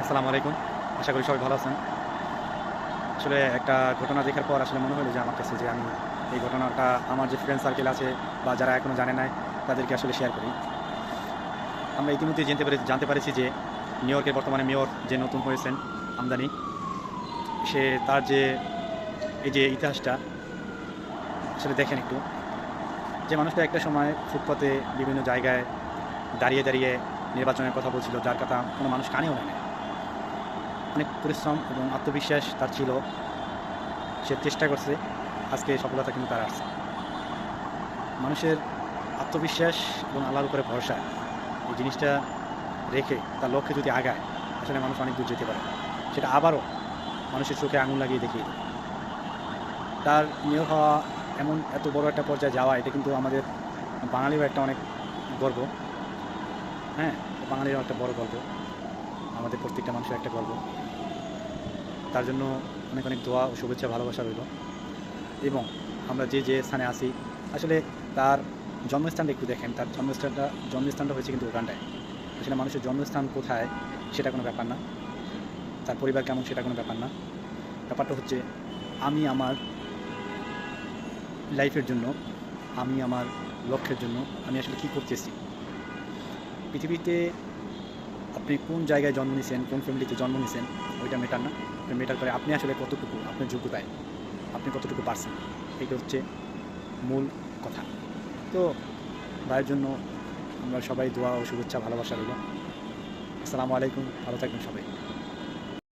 আসসালামু আলাইকুম। আশা করি সবাই ভালো আছেন। আসলে একটা ঘটনা দেখার পর আসলে মনে হলো যে আমার কাছে যে আমি এই ঘটনাটা আমার যে ফ্রেন্ড সার্কেল আছে বা যারা এখনো জানে নাই তাদেরকে আসলে শেয়ার করি। আমরা ইতিমধ্যেই জানতে পারেছি যে নিউ ইয়র্কের বর্তমানে মেয়র যে নতুন হয়েছেন আমদানি, সে তার যে এই যে ইতিহাসটা আসলে দেখেন একটু। যে মানুষটা একটা সময় ফুটপাতে বিভিন্ন জায়গায় দাঁড়িয়ে নির্বাচনের কথা বলছিল, যার কথা কোনো মানুষ কানেও নেয় নাই। অনেক পরিশ্রম এবং আত্মবিশ্বাস তার ছিল। সে চেষ্টা করছে, আজকে সফলতা কিন্তু তার আসছে। মানুষের আত্মবিশ্বাস এবং আল্লাহর উপরে ভরসা, এই জিনিসটা রেখে তার লক্ষ্যে যদি আগায়, আসলে মানুষ অনেক দূর যেতে পারে। সেটা আবারও মানুষের চোখে আঙুল লাগিয়ে দেখিয়ে দেয়। তার মেয়র হওয়া, এত বড় একটা পর্যায়ে যাওয়া, এটা কিন্তু আমাদের বাঙালিরও একটা অনেক গর্ব। হ্যাঁ, বাঙালিরও একটা বড় গর্ব, আমাদের প্রত্যেকটা মানুষের একটা গর্ব। তার জন্য অনেক অনেক দোয়া ও শুভেচ্ছা ভালোবাসা রইল। এবং আমরা যে স্থানে আছি, আসলে তার জন্মস্থানটা একটু দেখেন। তার জন্মস্থানটা হয়েছে কিন্তু উগান্ডায়। আসলে মানুষের জন্মস্থান কোথায় সেটা কোনো ব্যাপার না, তার পরিবার কেমন সেটা কোনো ব্যাপার না। ব্যাপারটা হচ্ছে আমি আমার লাইফের জন্য, আমি আমার লক্ষ্যের জন্য আমি আসলে কী করতেছি। পৃথিবীতে আপনি কোন জায়গায় জন্ম নিয়েছেন, কোন ফ্যামিলিতে জন্ম নিয়েছেন, ওইটা ম্যাটার না। ম্যাটার করে আপনি আসলে কতটুকু আপনার যোগ্যতায়, আপনি কতটুকু পারছেন, এইটা হচ্ছে মূল কথা। তো ভাইয়ের জন্য আমরা সবাই দোয়া ও শুভেচ্ছা ভালোবাসা রইল। আসসালামু আলাইকুম, ভালো থাকবেন সবাই।